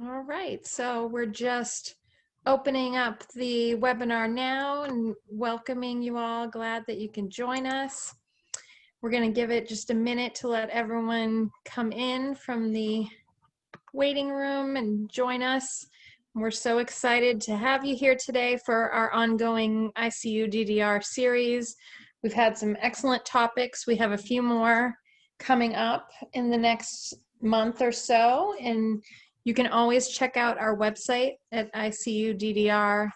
All right, so we're just opening up the webinar now and welcoming you all. Glad that you can join us. We're going to give it just a minute to let everyone come in from the waiting room and join us. We're so excited to have you here today for our ongoing ICU DDR series. We've had some excellent topics. We have a few more coming up in the next month or so, and you can always check out our website at icuddr.org.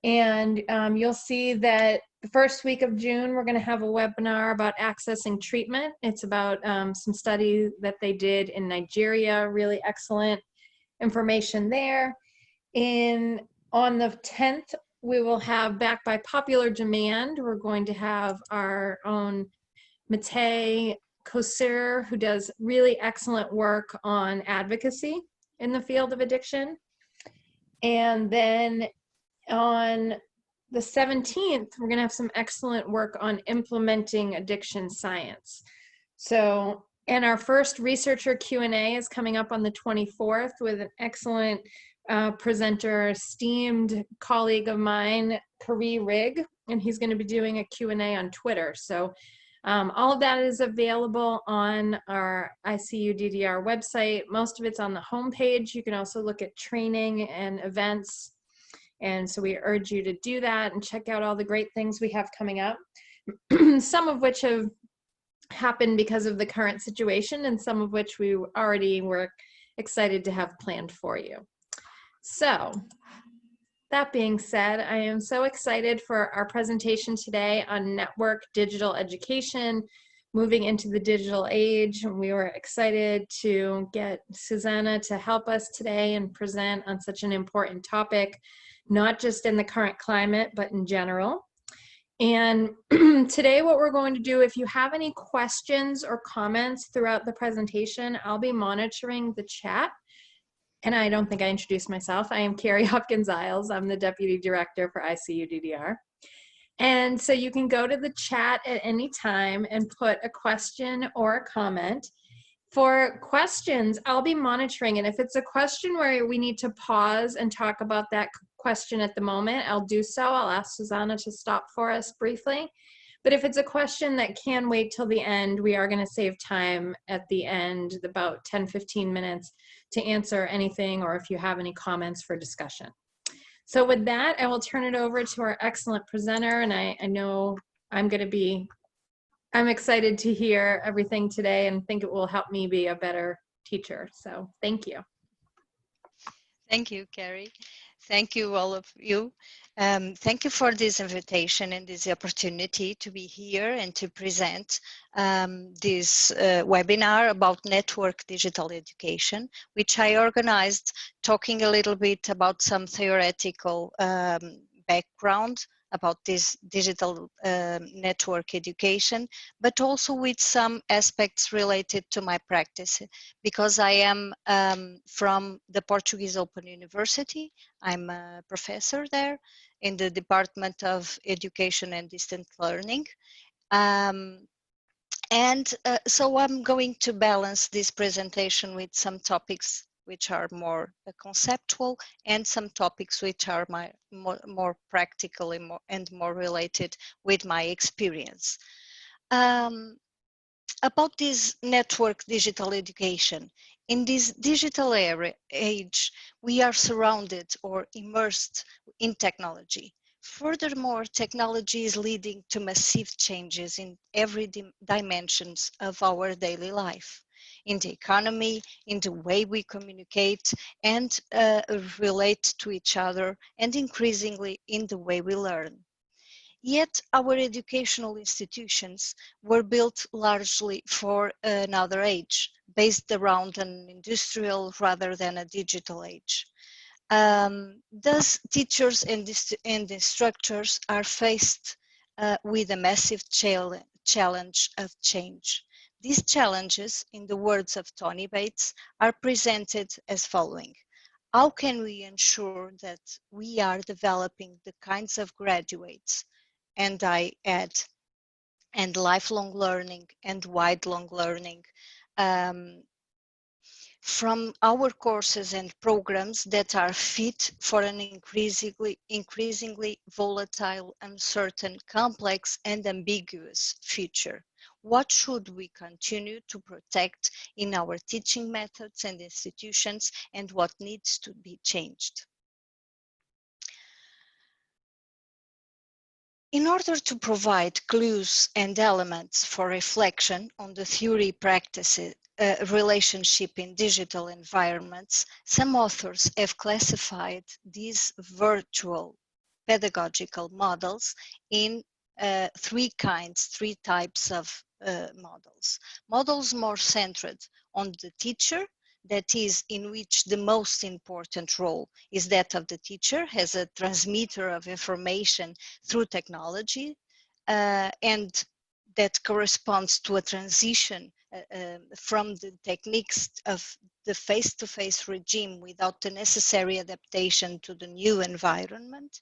And you'll see that the first week of June, we're going to have a webinar about accessing treatment. It's about some study that they did in Nigeria, really excellent information there. On the 10th, we will have, back by popular demand, we're going to have our own Mate Kosir, who does really excellent work on advocacy in the field of addiction. And then on the 17th, we're going to have some excellent work on implementing addiction science. So, and our first researcher Q&A is coming up on the 24th with an excellent presenter, esteemed colleague of mine, Kari Rigg, and he's going to be doing a Q&A on Twitter. So all of that is available on our ICU DDR website. Most of it's on the homepage. You can also look at training and events. And so we urge you to do that and check out all the great things we have coming up, some of which have happened because of the current situation and some of which we already were excited to have planned for you. So that being said, I am so excited for our presentation today on network digital education, moving into the digital age. And we were excited to get Susana to help us today and present on such an important topic, not just in the current climate, but in general. And today what we're going to do, if you have any questions or comments throughout the presentation, I'll be monitoring the chat. And I don't think I introduced myself. I am Carrie Hopkins-Iles. I'm the Deputy Director for ICU DDR. And so you can go to the chat at any time and put a question or a comment. For questions, I'll be monitoring, and if it's a question where we need to pause and talk about that question at the moment, I'll do so. I'll ask Susana to stop for us briefly. But if it's a question that can wait till the end, we are going to save time at the end, about 10-15 minutes, to answer anything or if you have any comments for discussion. So with that, I will turn it over to our excellent presenter, and I know I'm excited to hear everything today and think it will help me be a better teacher. So thank you. Thank you, Carrie. Thank you, all of you. Thank you for this invitation and this opportunity to be here and to present this webinar about network digital education, which I organized talking a little bit about some theoretical background about this digital network education, but also with some aspects related to my practice, because I am from the Portuguese Open University. I'm a professor there in the Department of Education and Distance Learning. So I'm going to balance this presentation with some topics which are more conceptual and some topics which are more practical and more related with my experience. About this network digital education, in this digital age, we are surrounded or immersed in technology. Furthermore, technology is leading to massive changes in every dimensions of our daily life, in the economy, in the way we communicate and relate to each other, and increasingly in the way we learn. Yet our educational institutions were built largely for another age, based around an industrial rather than a digital age. Thus, teachers and instructors are faced with a massive challenge of change. These challenges, in the words of Tony Bates, are presented as following. How can we ensure that we are developing the kinds of graduates, and I add, and lifelong learning and wide-long learning from our courses and programs that are fit for an increasingly volatile, uncertain, complex, and ambiguous future. What should we continue to protect in our teaching methods and institutions, and what needs to be changed? In order to provide clues and elements for reflection on the theory-practice relationship in digital environments, some authors have classified these virtual pedagogical models in three types of models. Models more centered on the teacher, that is, in which the most important role is that of the teacher as a transmitter of information through technology, and that corresponds to a transition from the techniques of the face-to-face regime without the necessary adaptation to the new environment.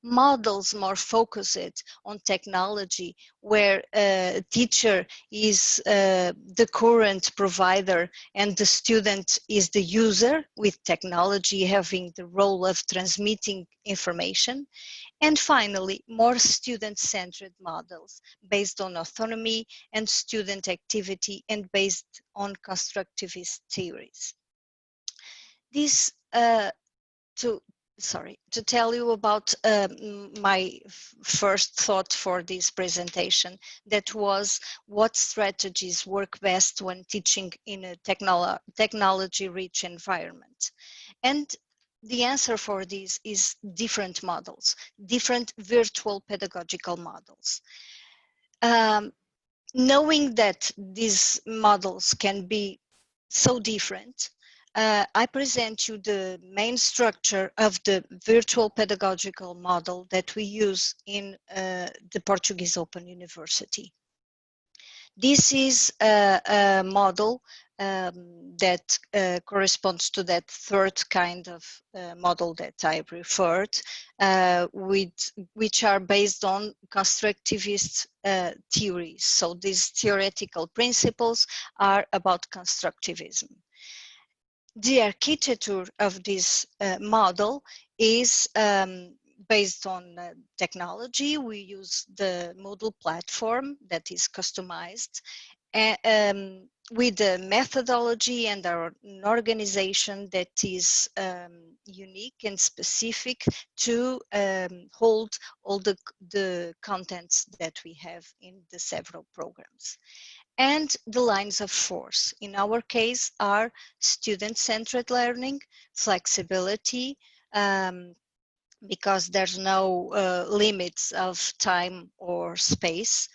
Models more focused on technology, where a teacher is the current provider and the student is the user, with technology having the role of transmitting information. And finally, more student-centered models based on autonomy and student activity and based on constructivist theories. This to tell you about my first thought for this presentation, that was what strategies work best when teaching in a technology-rich environment. And the answer for this is different models, different virtual pedagogical models. Knowing that these models can be so different, I present you the main structure of the virtual pedagogical model that we use in the Portuguese Open University. This is a model that corresponds to that third kind of model that I referred, which are based on constructivist theories. So these theoretical principles are about constructivism. The architecture of this model is based on technology. We use the Moodle platform that is customized with a methodology and an organization that is unique and specific to hold all the contents that we have in the several programs. And the lines of force in our case are student-centered learning, flexibility, because there's no limits of time or space,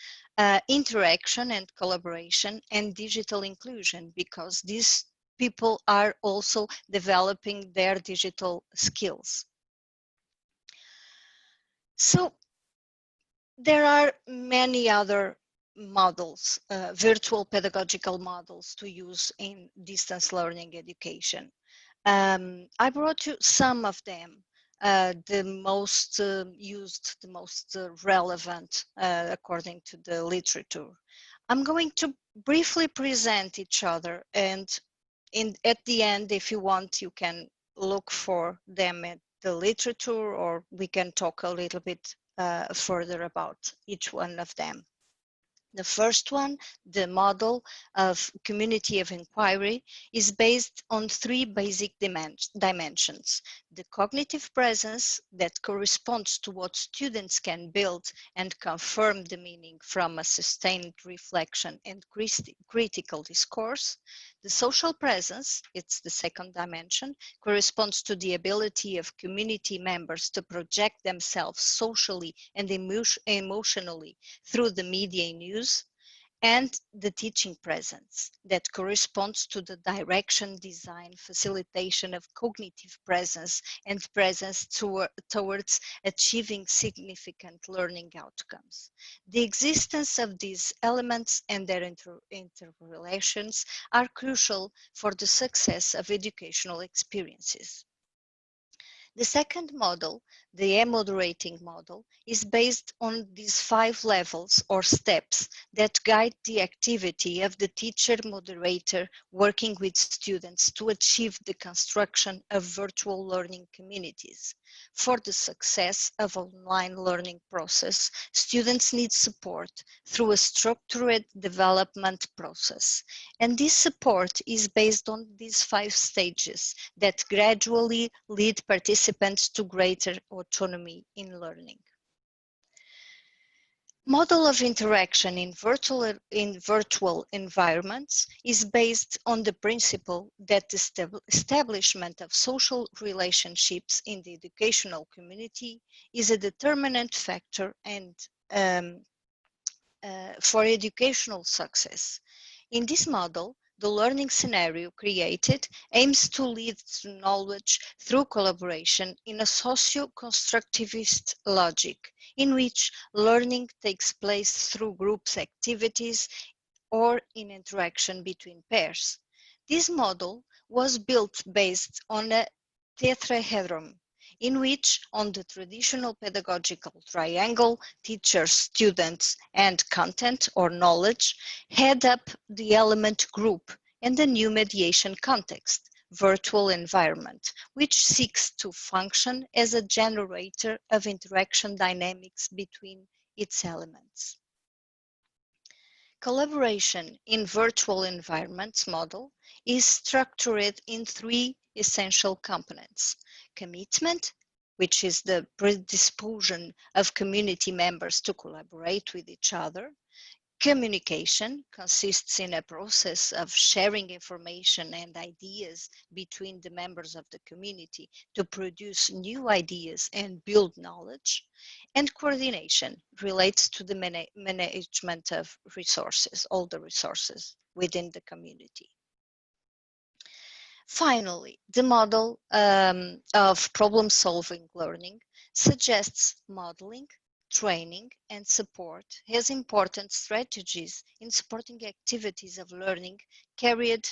interaction and collaboration, and digital inclusion, because these people are also developing their digital skills. So there are many other models, virtual pedagogical models to use in distance learning education. I brought you some of them, the most used, the most relevant according to the literature. I'm going to briefly present each other, and at the end, if you want, you can look for them at the literature, or we can talk a little bit further about each one of them. The first one, the model of community of inquiry, is based on three basic dimensions. The cognitive presence that corresponds to what students can build and confirm the meaning from a sustained reflection and critical discourse. The social presence, it's the second dimension, corresponds to the ability of community members to project themselves socially and emotionally through the media and news. And the teaching presence that corresponds to the direction, design, facilitation of cognitive presence and presence towards achieving significant learning outcomes. The existence of these elements and their interrelations are crucial for the success of educational experiences. The second model, the moderating model, is based on these 5 levels or steps that guide the activity of the teacher moderator working with students to achieve the construction of virtual learning communities. For the success of online learning process, students need support through a structured development process. And this support is based on these 5 stages that gradually lead participants to greater autonomy in learning. Model of interaction in virtual environments is based on the principle that the establishment of social relationships in the educational community is a determinant factor and for educational success. In this model, the learning scenario created aims to lead to knowledge through collaboration in a socio-constructivist logic, in which learning takes place through groups activities or in interaction between pairs. This model was built based on a tetrahedron, in which on the traditional pedagogical triangle, teachers, students, and content or knowledge head up the element group and the new mediation context, virtual environment, which seeks to function as a generator of interaction dynamics between its elements. Collaboration in virtual environments model is structured in 3 essential components: commitment, which is the predisposition of community members to collaborate with each other. Communication consists in a process of sharing information and ideas between the members of the community to produce new ideas and build knowledge. And coordination relates to the management of resources, all the resources within the community. Finally, the model of problem-solving learning suggests modeling, training, and support as important strategies in supporting activities of learning carried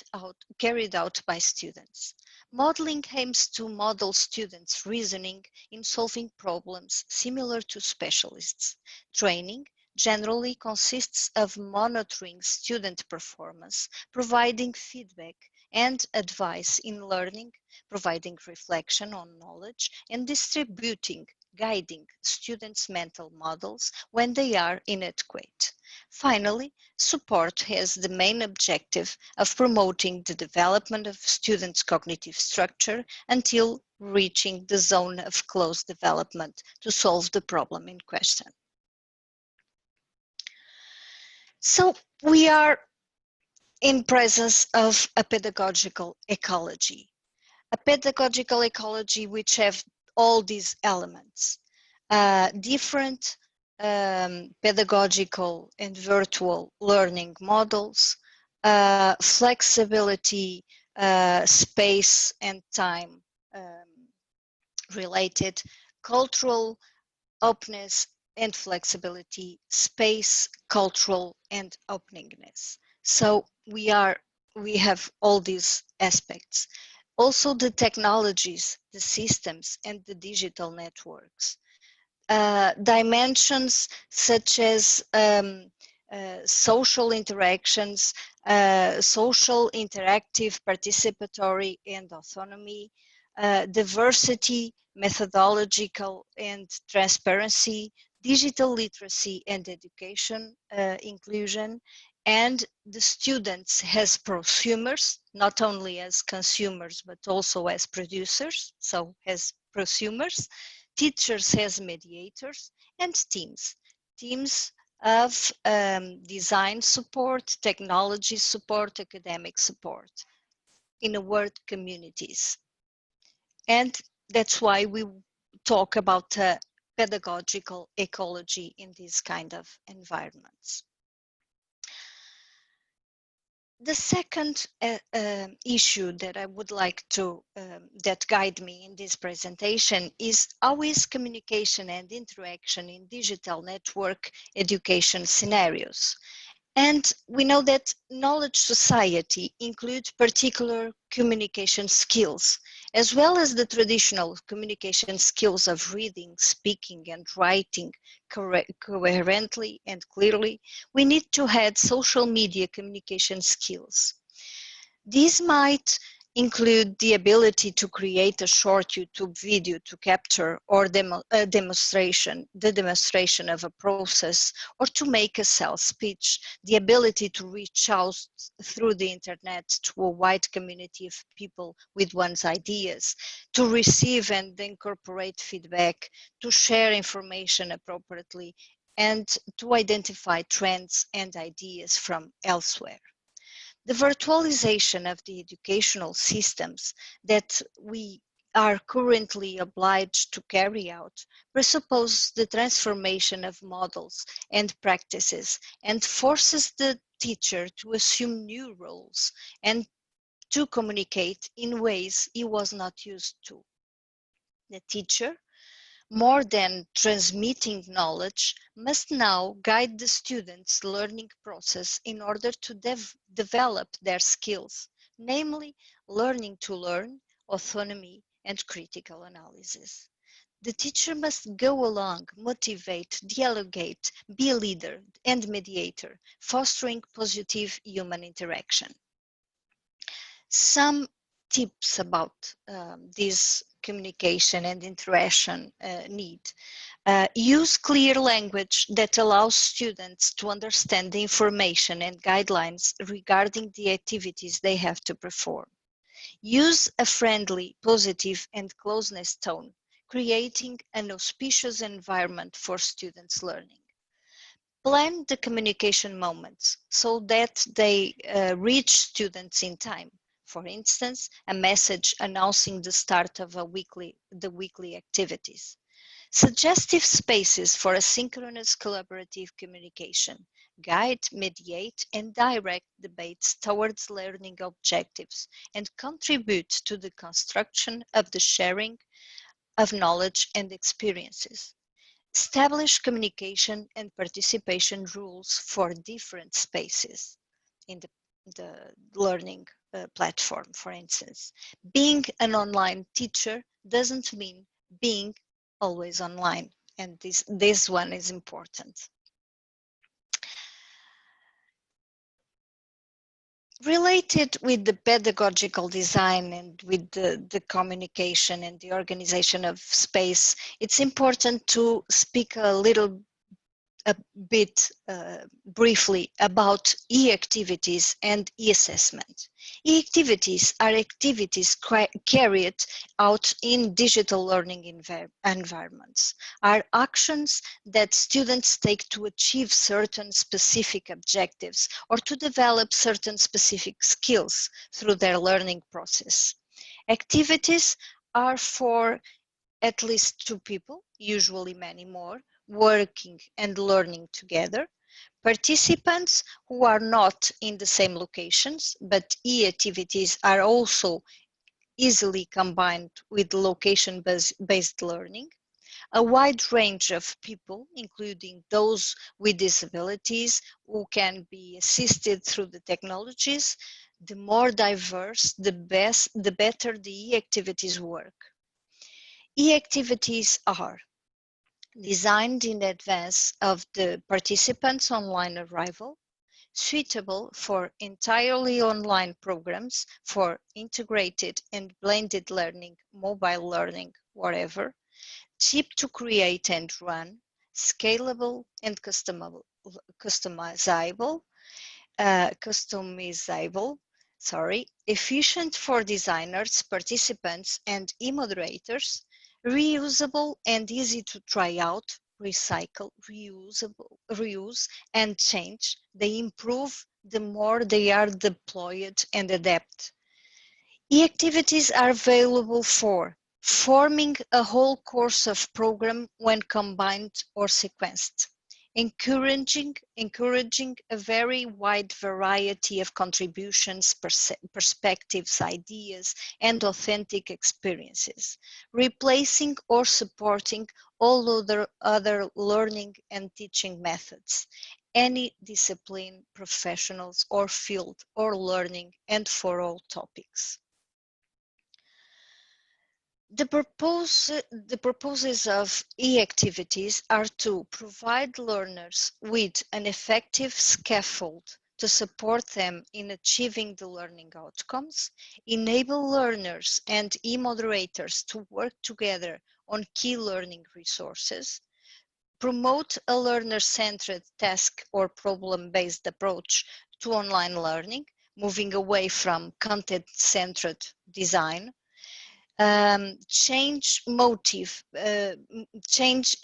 out by students. Modeling aims to model students' reasoning in solving problems similar to specialists. Training generally consists of monitoring student performance, providing feedback and advice in learning, providing reflection on knowledge, and distributing, guiding students' mental models when they are inadequate. Finally, support has the main objective of promoting the development of students' cognitive structure until reaching the zone of closed development to solve the problem in question. So we are in presence of a pedagogical ecology. A pedagogical ecology which have all these elements, different pedagogical and virtual learning models, flexibility, space and time related, cultural openness and flexibility, space, cultural and openingness. So we have all these aspects. Also the technologies, the systems and the digital networks. Dimensions such as social interactions, social, interactive, participatory and autonomy, diversity, methodological and transparency, digital literacy and education inclusion, and the students as prosumers, not only as consumers, but also as producers, so as prosumers, teachers as mediators, and teams. Teams of design support, technology support, academic support. In a word, communities. And that's why we talk about pedagogical ecology in these kind of environments. The second issue that I would like to, that guide me in this presentation is how is communication and interaction in digital network education scenarios. And we know that knowledge society includes particular communication skills As well as the traditional communication skills of reading, speaking, and writing coherently and clearly, we need to add social media communication skills. These might include the ability to create a short YouTube video to capture or the demonstration of a process, or to make a sales pitch, the ability to reach out through the internet to a wide community of people with one's ideas, to receive and incorporate feedback, to share information appropriately, and to identify trends and ideas from elsewhere. The virtualization of the educational systems that we are currently obliged to carry out presupposes the transformation of models and practices, and forces the teacher to assume new roles and to communicate in ways he was not used to. The teacher, more than transmitting knowledge, must now guide the students' learning process in order to develop their skills, namely learning to learn, autonomy, and critical analysis. The teacher must go along, motivate, dialogate, be a leader and mediator, fostering positive human interaction. Some tips about this communication and interaction need. Use clear language that allows students to understand the information and guidelines regarding the activities they have to perform. Use a friendly, positive, and closeness tone, creating an auspicious environment for students' learning. Plan the communication moments so that they reach students in time. For instance, a message announcing the start of the weekly activities. Suggestive spaces for asynchronous collaborative communication. Guide, mediate, and direct debates towards learning objectives, and contribute to the construction of the sharing of knowledge and experiences. Establish communication and participation rules for different spaces in the learning platform, for instance. Being an online teacher doesn't mean being always online, and this one is important. Related with the pedagogical design and with the communication and the organization of space, it's important to speak a bit briefly about e-activities and e-assessment. E-activities are activities carried out in digital learning environments, are actions that students take to achieve certain specific objectives or to develop certain specific skills through their learning process. Activities are for at least two people, usually many more, working and learning together. Participants who are not in the same locations, but e-activities are also easily combined with location-based learning. A wide range of people, including those with disabilities who can be assisted through the technologies. The more diverse, the better the e-activities work. E-activities are designed in advance of the participants' online arrival, suitable for entirely online programs for integrated and blended learning, mobile learning, whatever, cheap to create and run, scalable and customizable, efficient for designers, participants, and e-moderators, reusable and easy to try out, recycle, reuse, and change. They improve the more they are deployed and adapt. E-activities are available for forming a whole course of program when combined or sequenced, encouraging a very wide variety of contributions, perspectives, ideas, and authentic experiences, replacing or supporting all other learning and teaching methods, any discipline, professionals, or field, or learning, and for all topics. The purposes of e-activities are to provide learners with an effective scaffold to support them in achieving the learning outcomes, enable learners and e-moderators to work together on key learning resources, promote a learner-centered task or problem-based approach to online learning, moving away from content-centered design, change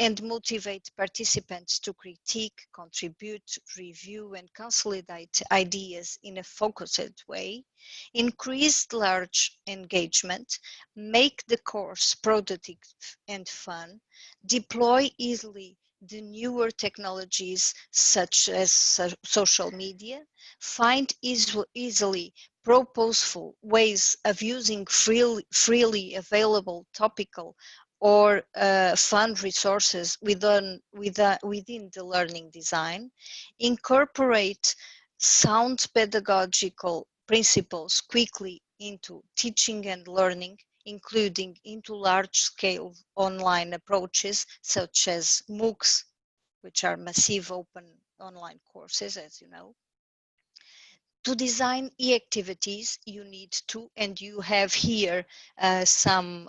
and motivate participants to critique, contribute, review, and consolidate ideas in a focused way, increase large engagement, make the course productive and fun, deploy easily the newer technologies such as social media, find easily proposeful ways of using freely available topical or fund resources within the learning design, incorporate sound pedagogical principles quickly into teaching and learning, including into large-scale online approaches such as MOOCs, which are massive open online courses, as you know. To design e-activities, you need to, and you have here some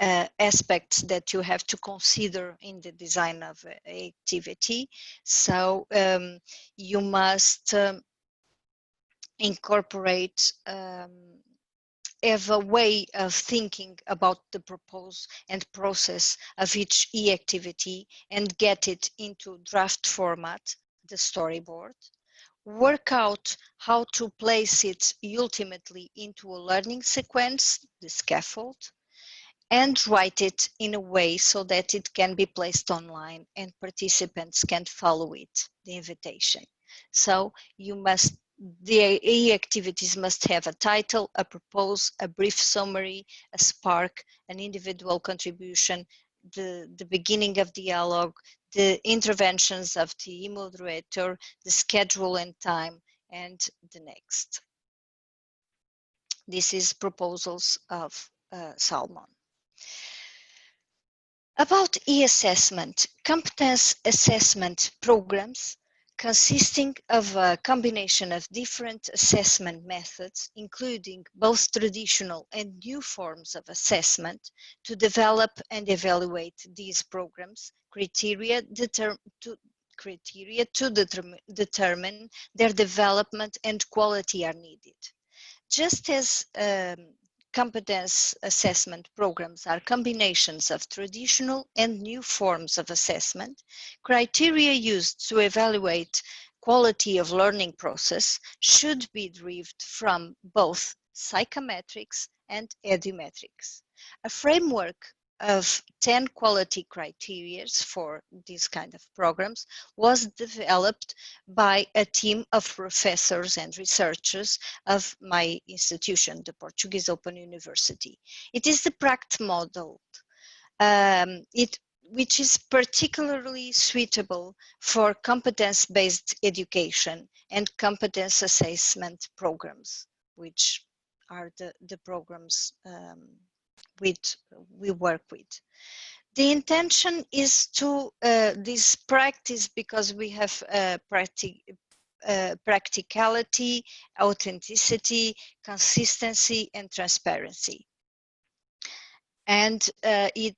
aspects that you have to consider in the design of an activity. So you must incorporate have a way of thinking about the purpose and process of each e-activity and get it into draft format, the storyboard. Work out how to place it ultimately into a learning sequence, the scaffold, and write it in a way so that it can be placed online and participants can follow it, the invitation. So the e-activities must have a title, a purpose, a brief summary, a spark, an individual contribution, the beginning of dialogue, the interventions of the e-moderator, the schedule and time, and the next. This is proposals of Salmon. About e-assessment, competence assessment programs consisting of a combination of different assessment methods, including both traditional and new forms of assessment, to develop and evaluate these programs, criteria to determine their development and quality are needed. Just as competence assessment programs are combinations of traditional and new forms of assessment, criteria used to evaluate quality of learning process should be derived from both psychometrics and edumetrics. A framework of 10 quality criteria for these kind of programs was developed by a team of professors and researchers of my institution, the Portuguese Open University. It is the PRACT model, which is particularly suitable for competence-based education and competence assessment programs, which are the programs we work with. The intention is to this practice because we have practicality, authenticity, consistency, and transparency. And it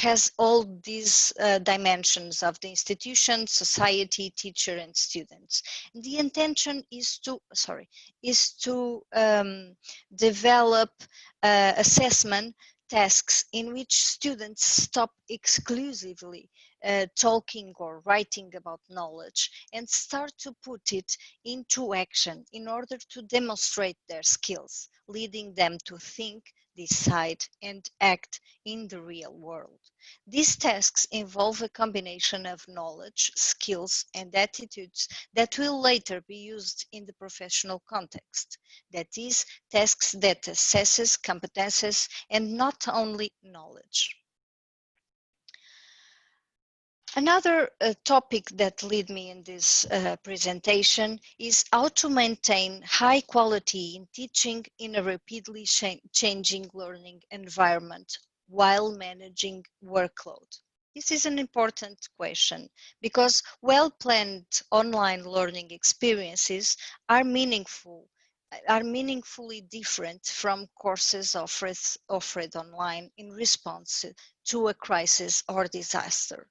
has all these dimensions of the institution, society, teacher, and students. The intention is to develop assessment tasks in which students stop exclusively talking or writing about knowledge and start to put it into action in order to demonstrate their skills, leading them to think, decide, and act in the real world. These tasks involve a combination of knowledge, skills, and attitudes that will later be used in the professional context. That is, tasks that assesses competences and not only knowledge. Another topic that led me in this presentation is how to maintain high quality in teaching in a rapidly changing learning environment while managing workload. This is an important question because well-planned online learning experiences are meaningfully different from courses offered online in response to a crisis or disaster.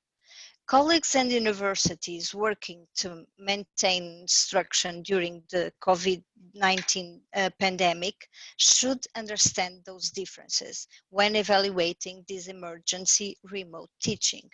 Colleagues and universities working to maintain instruction during the COVID-19 pandemic should understand those differences when evaluating this emergency remote teaching.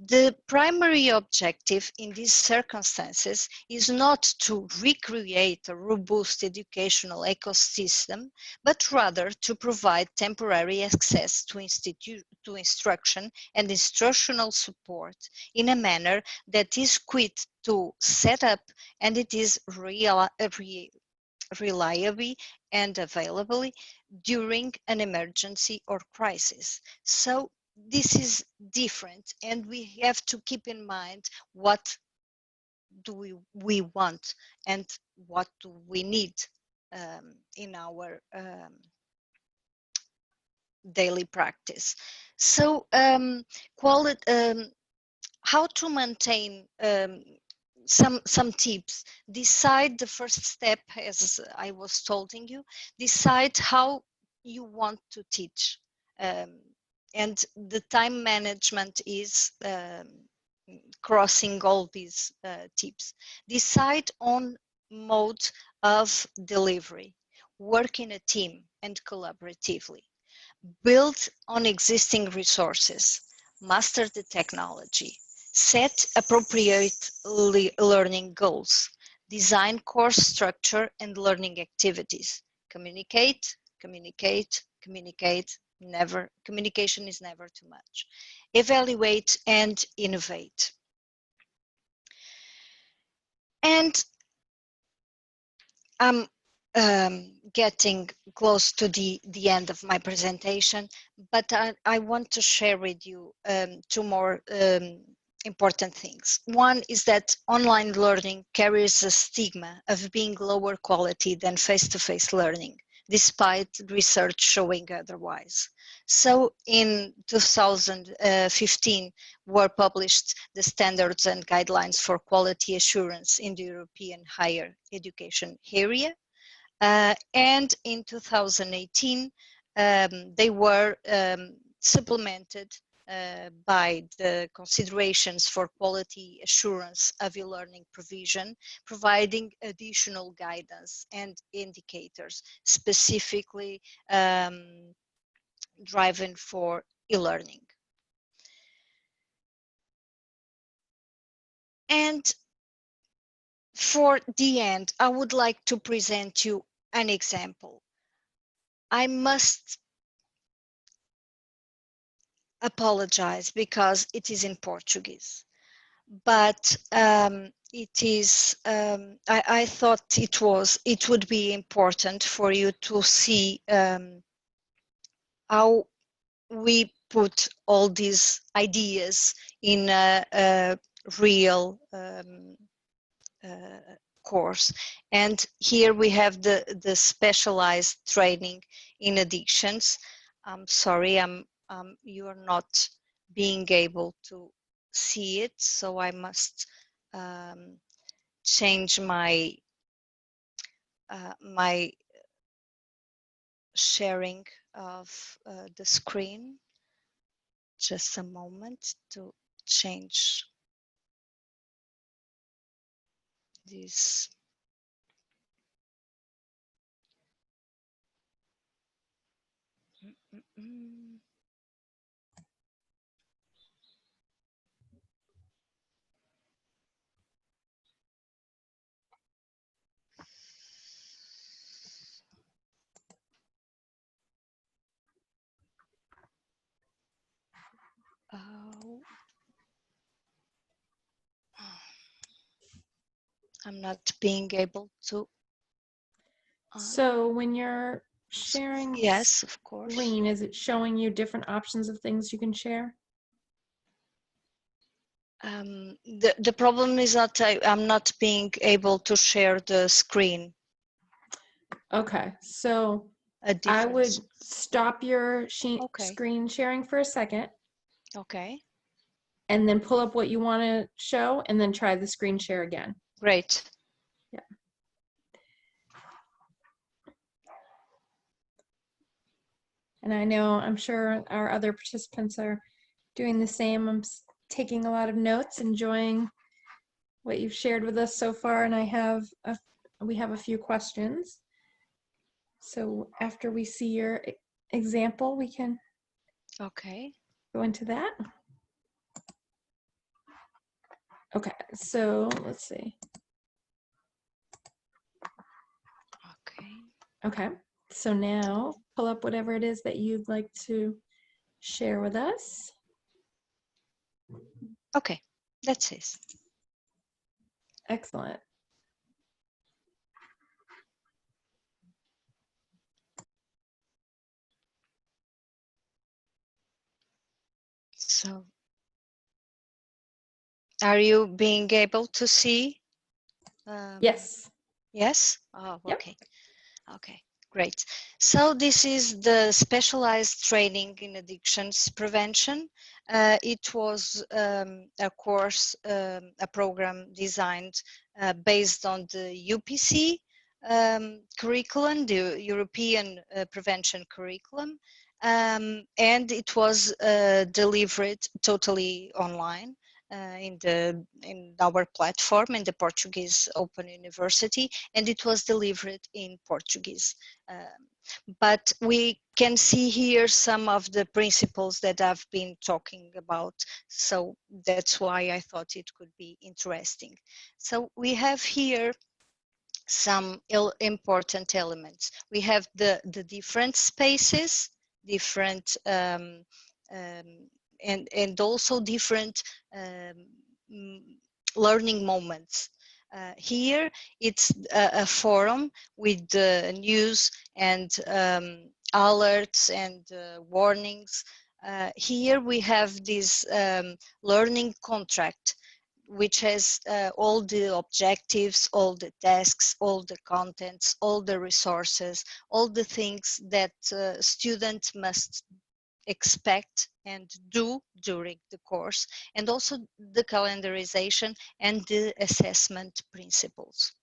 The primary objective in these circumstances is not to recreate a robust educational ecosystem, but rather to provide temporary access to instruction and instructional support in a manner that is quick to set up and it is reliably and availably during an emergency or crisis. So this is different, and we have to keep in mind what do we want and what do we need in our daily practice. So how to maintain some tips. Decide the first step, as I was telling you, decide how you want to teach. And the time management is crossing all these tips. Decide on mode of delivery. Work in a team and collaboratively. Build on existing resources. Master the technology. Set appropriate learning goals. Design course structure and learning activities. Communicate, communicate, communicate. Never, communication is never too much. Evaluate and innovate. And I'm getting close to the end of my presentation, but I want to share with you two more important things. One is that online learning carries a stigma of being lower quality than face-to-face learning, despite research showing otherwise. So in 2015 were published the standards and guidelines for quality assurance in the European higher education area. And in 2018, they were supplemented by the considerations for quality assurance of e-learning provision, providing additional guidance and indicators specifically driven for e-learning. And for the end, I would like to present you an example. I must apologize because it is in Portuguese, but it is. I thought it would be important for you to see how we put all these ideas in a real course. And here we have the specialized training in addictions. I'm sorry, you are not being able to see it, so I must change my my sharing of the screen. Just a moment to change this. Oh, I'm not being able to. So when you're sharing Yes, of course. screen, is it showing you different options of things you can share? The problem is that I'm not being able to share the screen. Okay, so A I would difference. stop your Okay. screen sharing for a second Okay. and then pull up what you want to show and then try the screen share again. Great. Yeah. And I know, I'm sure our other participants are doing the same. I'm taking a lot of notes, enjoying what you've shared with us so far, and we have a few questions. So after we see your example, we can Okay. go into that. Okay, so let's see. Okay. Okay, so now pull up whatever it is that you'd like to share with us. Okay. That's it. Excellent. So, are you being able to see? Yes. Yes? Oh, Yep. okay. Okay, great. So this is the specialized training in addictions prevention. It was a course, a program designed based on the UPC curriculum, the European Prevention Curriculum, and it was delivered totally online. In our platform in the Portuguese Open University, and it was delivered in Portuguese. But we can see here some of the principles that I've been talking about, so that's why I thought it could be interesting. So we have here some important elements. We have the different spaces, different and also different learning moments. Here it's a forum with the news and alerts and warnings. Here we have this learning contract, which has all the objectives, all the tasks, all the contents, all the resources, all the things that students must expect and do during the course, and also the calendarization and the assessment principles.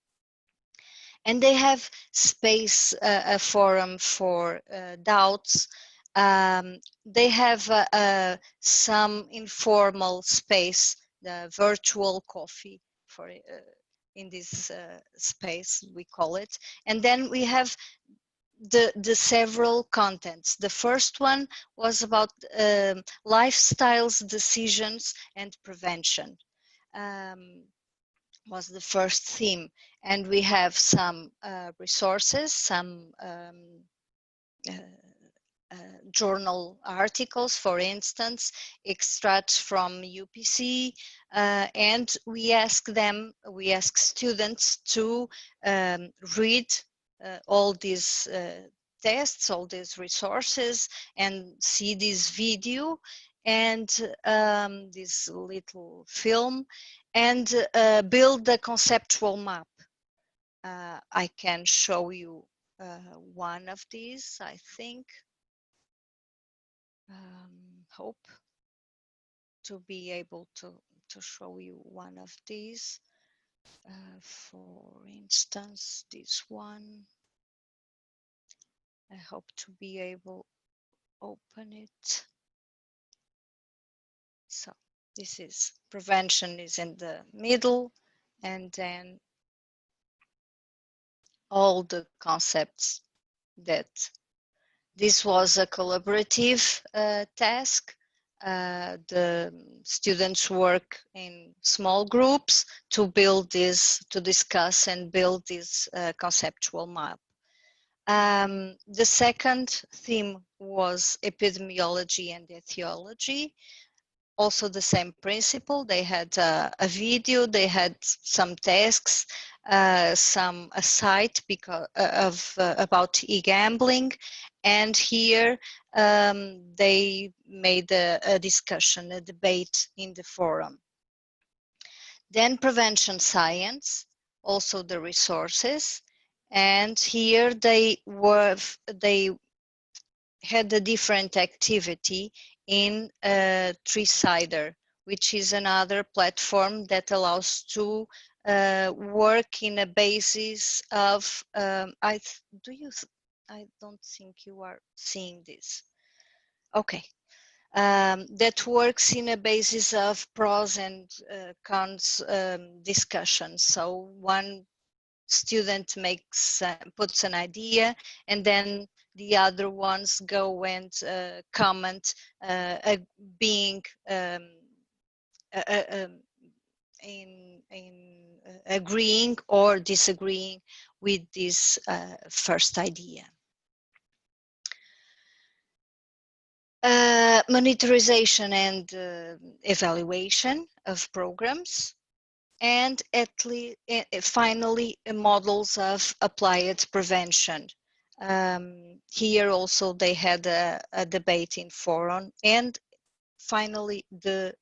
And they have space, a forum for doubts. They have some informal space, the virtual coffee for in this space, we call it. And then we have the several contents. The first one was about lifestyles, decisions, and prevention. Was the first theme, and we have some resources, some journal articles, for instance, extracts from UPC, and we ask students to read all these tests, all these resources, and see this video and this little film, and build a conceptual map. I can show you one of these, I think. Hope to be able to show you one of these. For instance, this one. I hope to be able to open it. So this is prevention is in the middle, and then all the concepts that this was a collaborative task. The students work in small groups to build this, to discuss and build this conceptual map. The second theme was epidemiology and etiology. Also the same principle. They had a video, they had some tasks, a site about e-gambling, and here they made a discussion, a debate in the forum. Then prevention science, also the resources. And here they had a different activity in Three-Sider, which is another platform that allows to work in a basis of, I don't think you are seeing this. Okay. That works in a basis of pros and cons discussion. So one student puts an idea, and then the other ones go and comment, being in agreeing or disagreeing with this first idea. Monitorization and evaluation of programs, and finally models of applied prevention. Here also they had a debate in forum, and finally a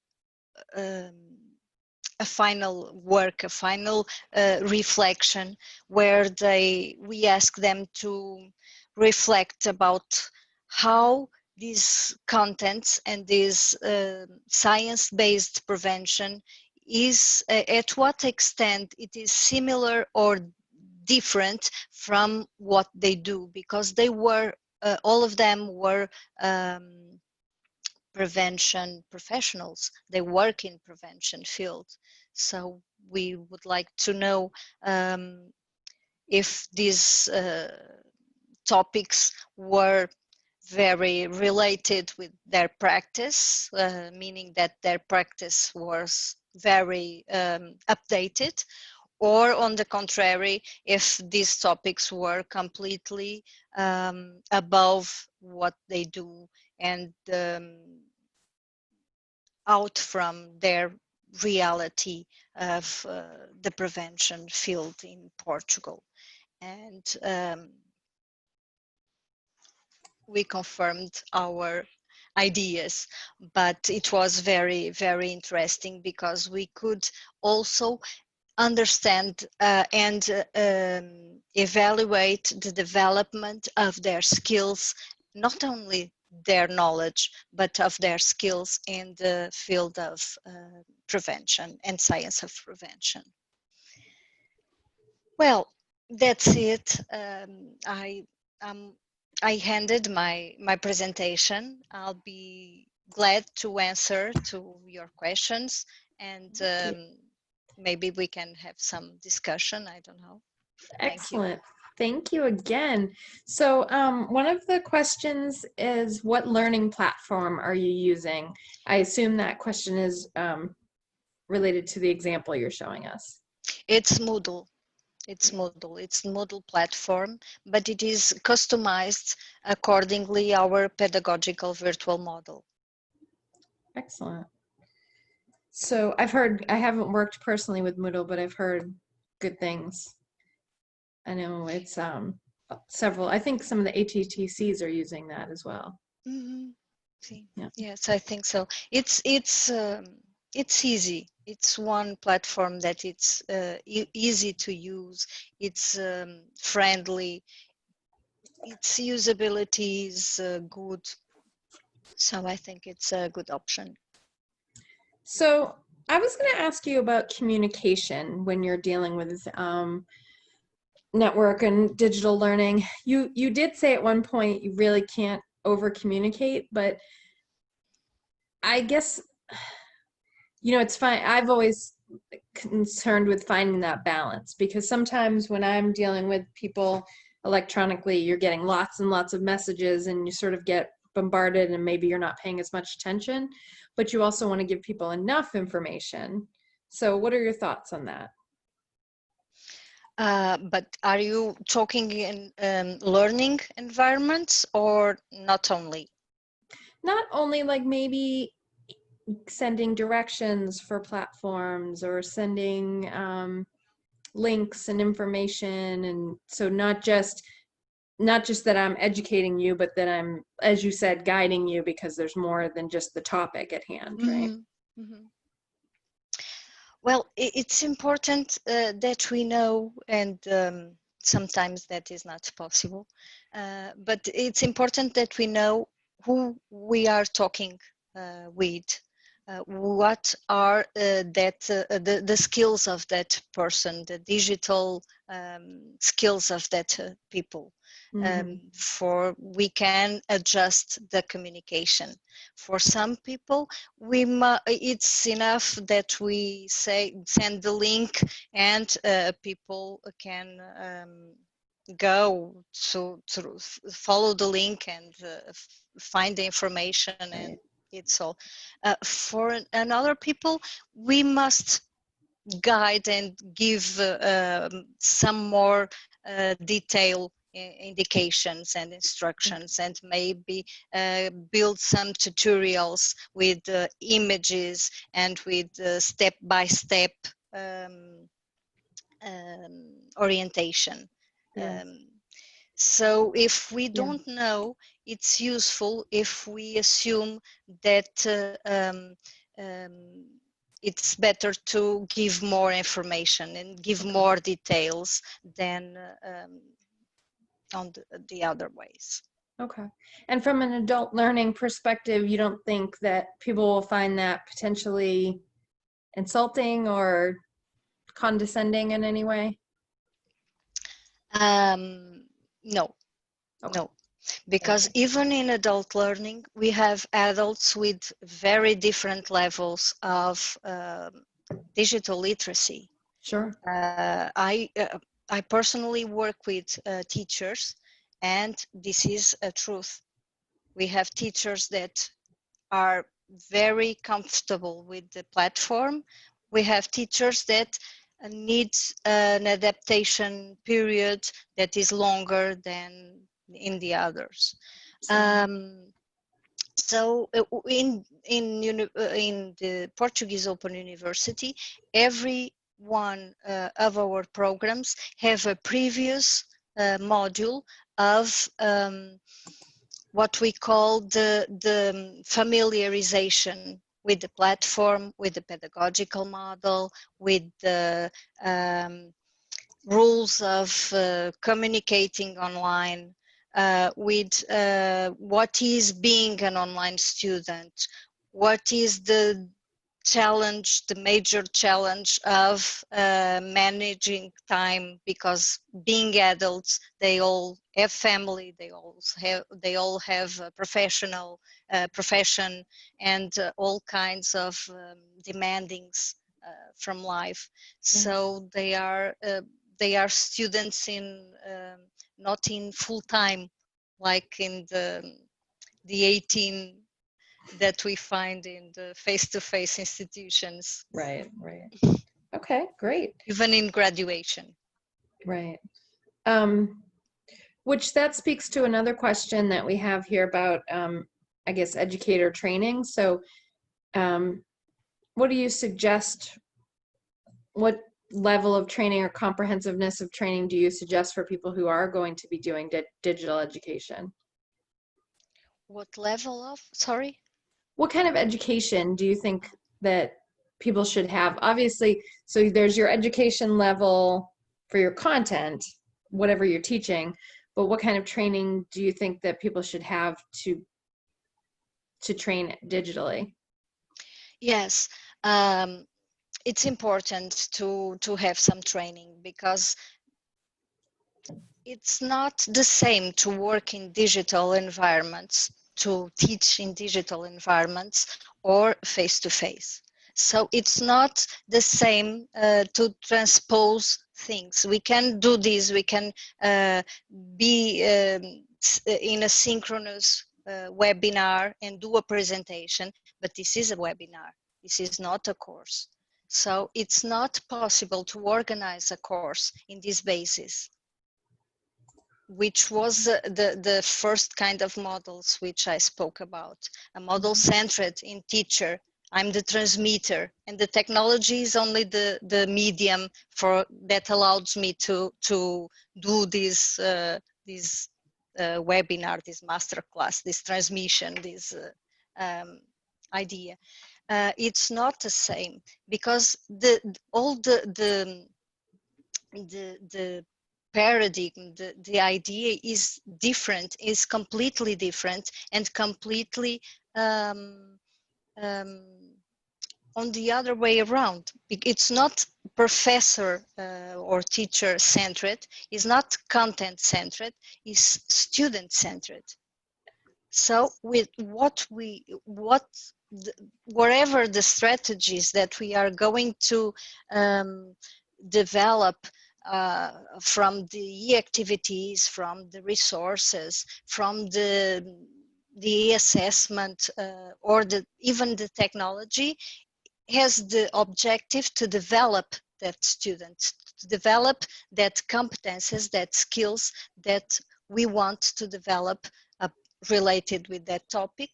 final work, a final reflection, where we ask them to reflect about how these contents and this science-based prevention is, at what extent it is similar or different from what they do, because they were, all of them were prevention professionals. They work in prevention field. So we would like to know if these topics were very related with their practice, meaning that their practice was very updated, or on the contrary, if these topics were completely above what they do and out from their reality of the prevention field in Portugal. And we confirmed our ideas, but it was very, very interesting, because we could also understand and evaluate the development of their skills, not only their knowledge, but of their skills in the field of prevention and science of prevention. Well, that's it. I handed my presentation. I'll be glad to answer to your questions, and maybe we can have some discussion. I don't know. Excellent. Thank you again. So one of the questions is, what learning platform are you using? I assume that question is related to the example you're showing us. It's Moodle. It's Moodle. It's Moodle platform, but it is customized accordingly our pedagogical virtual model. Excellent. So I haven't worked personally with Moodle, but I've heard good things. I know it's several, I think some of the HETCs are using that as well. Mm-hmm. Yeah. Yes, I think so. It's easy. It's one platform that it's easy to use. It's friendly. Its usability is good. So I think it's a good option. So I was going to ask you about communication when you're dealing with network and digital learning. You did say at one point you really can't over communicate, but I guess, you know, it's fine. I've always concerned with finding that balance, because sometimes when I'm dealing with people electronically, you're getting lots and lots of messages and you sort of get bombarded and maybe you're not paying as much attention, but you also want to give people enough information. So what are your thoughts on that? But are you talking in learning environments or not only? Not only, like maybe sending directions for platforms or sending links and information, and so not just that I'm educating you, but that I'm, as you said, guiding you, because there's more than just the topic at hand, right? Mm-hmm. Mm-hmm. Well, it's important that we know, and sometimes that is not possible, but it's important that we know who we are talking with, what are the skills of that person, the digital skills of that people. For we can adjust the communication. For some people, it's enough that we send the link and people can go to follow the link and find the information, and it's all. For another people, we must guide and give some more detailed indications and instructions, and maybe build some tutorials with images and with step-by-step orientation. Yeah. So if we don't know, it's useful if we assume that it's better to give more information and give more details than on the other ways. Okay. And from an adult learning perspective, you don't think that people will find that potentially insulting or condescending in any way? No, Okay. no. Because even in adult learning, we have adults with very different levels of digital literacy. Sure. I personally work with teachers, and this is a truth. We have teachers that are very comfortable with the platform. We have teachers that need an adaptation period that is longer than in the others. So in the Portuguese Open University, every one of our programs have a previous module of what we call the familiarization with the platform, with the pedagogical model, with the rules of communicating online, with what is being an online student, what is the challenge, the major challenge of managing time, because being adults, they all have family, they all have a profession and all kinds of demandings from life. So they are students in not in full time, like in the 18 that we find in the face-to-face institutions. Right. Okay, great. Even in graduation. Right. Which that speaks to another question that we have here about, I guess, educator training. So what do you suggest? What level of training or comprehensiveness of training do you suggest for people who are going to be doing digital education? What level of, sorry? What kind of education do you think that people should have? Obviously, so there's your education level for your content, whatever you're teaching, but what kind of training do you think that people should have to train digitally? Yes, it's important to have some training, because it's not the same to work in digital environments, to teach in digital environments, or face-to-face. So it's not the same to transpose things. We can do this, we can be in a synchronous webinar and do a presentation, but this is a webinar, this is not a course. So it's not possible to organize a course in this basis, which was the first kind of models which I spoke about, a model centered in teacher. I'm the transmitter, and the technology is only the medium for that allows me to do this webinar, this masterclass, this transmission, this idea. it's not the same, because all the paradigm, the idea is different, is completely different, and completely um, um, on the other way around. It's not professor or teacher centered, it's not content centered, it's student centered. So with whatever the strategies that we are going to develop from the activities, from the resources, from the assessment, or even the technology, has the objective to develop that student, to develop that competences, that skills that we want to develop related with that topic,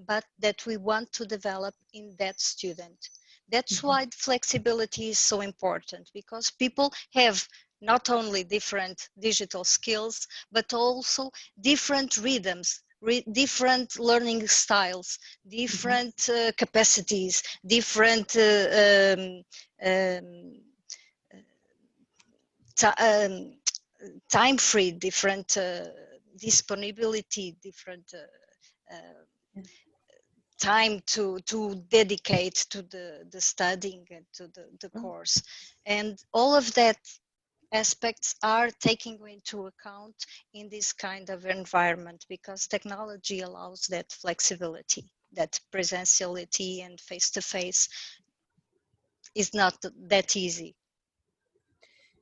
but that we want to develop in that student. That's why flexibility is so important, because people have not only different digital skills, but also different rhythms, different learning styles, different capacities, different um, time free, different disponibility, different time to dedicate to the studying and to the course. And all of that aspects are taken into account in this kind of environment, because technology allows that flexibility, that presentiality and face-to-face is not that easy.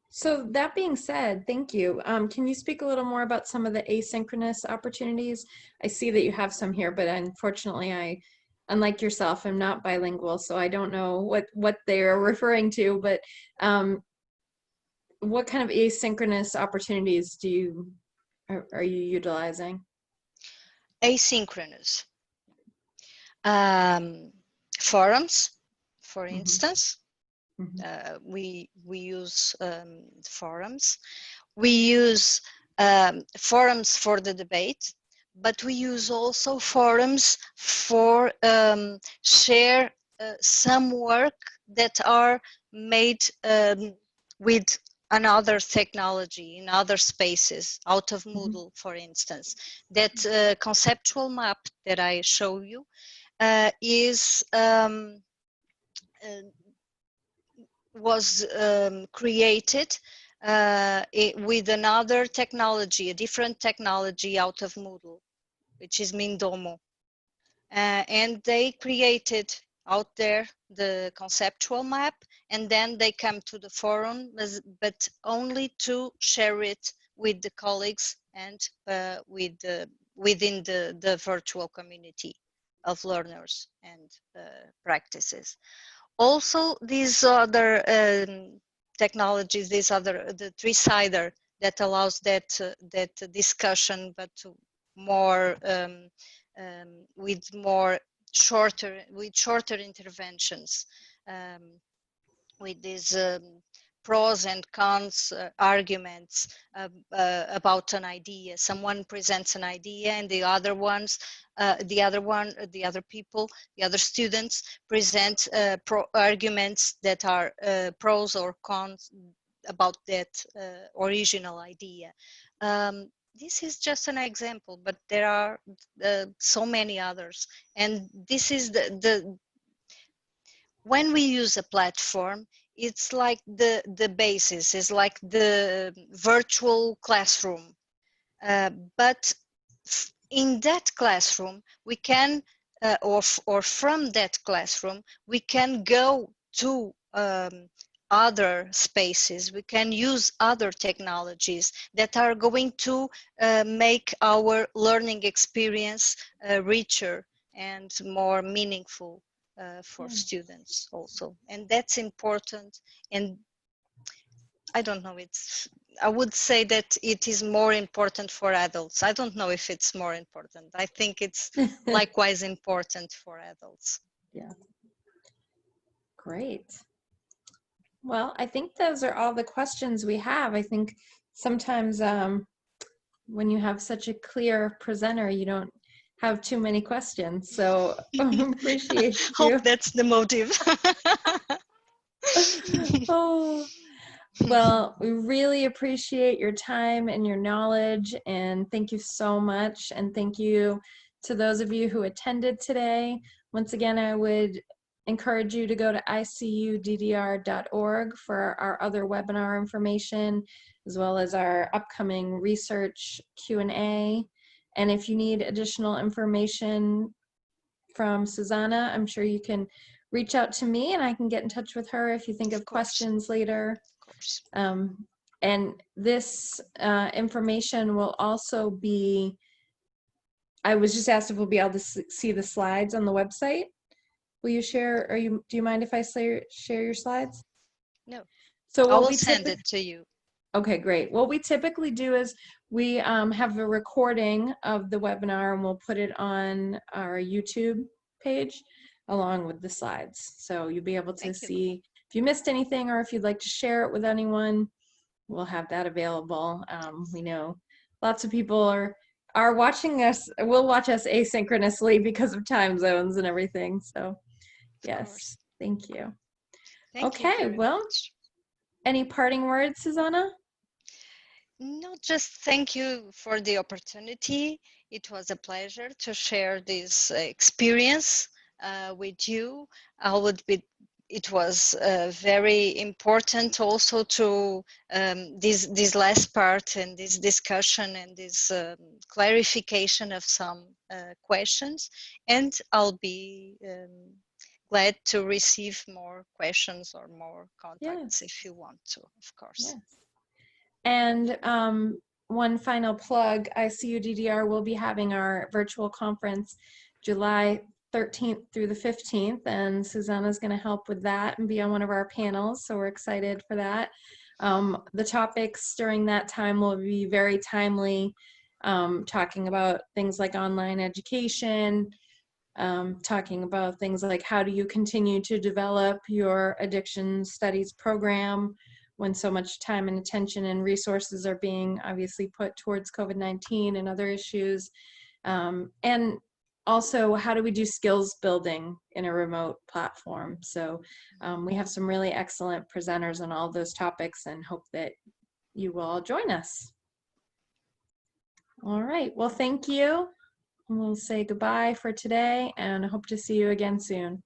So that being said, thank you. Can you speak a little more about some of the asynchronous opportunities? I see that you have some here, but unfortunately, unlike yourself, I'm not bilingual, so I don't know what they're referring to. But what kind of asynchronous opportunities are you utilizing? Asynchronous forums, for instance. We use forums. We use forums for the debate, but we use also forums for share some work that are made with another technology in other spaces, out of Moodle, for instance. That conceptual map that I show you is was created with another technology, a different technology out of Moodle, which is Mindomo. And they created out there the conceptual map, and then they come to the forum, but only to share it with the colleagues and within the virtual community of learners and practices. Also, these other technologies, the three-sider that allows that discussion, but more with shorter interventions, with these pros and cons arguments about an idea. Someone presents an idea, and the other students present arguments that are pros or cons about that original idea. This is just an example, but there are so many others. And this is when we use a platform, it's like the basis, is like the virtual classroom. But in that classroom, we can, or from that classroom, we can go to other spaces. We can use other technologies that are going to make our learning experience richer and more meaningful for students also. And that's important. And I don't know, I would say that it is more important for adults. I don't know if it's more important. I think it's likewise important for adults. Yeah. Great. Well, I think those are all the questions we have. I think sometimes when you have such a clear presenter, you don't have too many questions. So appreciate Hope you. that's the motive. Oh, well, we really appreciate your time and your knowledge, and thank you so much. And thank you to those of you who attended today. Once again, I would encourage you to go to icuddr.org for our other webinar information, as well as our upcoming research Q&A. And if you need additional information from Susana, I'm sure you can reach out to me and I can get in touch with her if you think of questions later. Of course. And this information will also be, I was just asked if we'll be able to see the slides on the website. Will you share, do you mind if I share your slides? No. So I will send it to you. Okay, great. What we typically do is we have a recording of the webinar and we'll put it on our YouTube page along with the slides. So you'll be able to see if you missed anything or if you'd like to share it with anyone, we'll have that available. We know lots of people are watching us, will watch us asynchronously because of time zones and everything. So yes, thank you. Thank you very much. Any parting words, Susana? No, just thank you for the opportunity. It was a pleasure to share this experience with you. It was very important also to this last part and this discussion and this clarification of some questions. And I'll be glad to receive more questions or more contacts if you want to, of course. Yes. And one final plug, ICUDDR will be having our virtual conference July 13th through the 15th, and Susana's going to help with that and be on one of our panels, so we're excited for that. The topics during that time will be very timely, talking about things like online education, talking about things like how do you continue to develop your addiction studies program when so much time and attention and resources are being obviously put towards COVID-19 and other issues. And also, how do we do skills building in a remote platform? So we have some really excellent presenters on all those topics and hope that you will all join us. All right, well, thank you. We'll say goodbye for today and hope to see you again soon.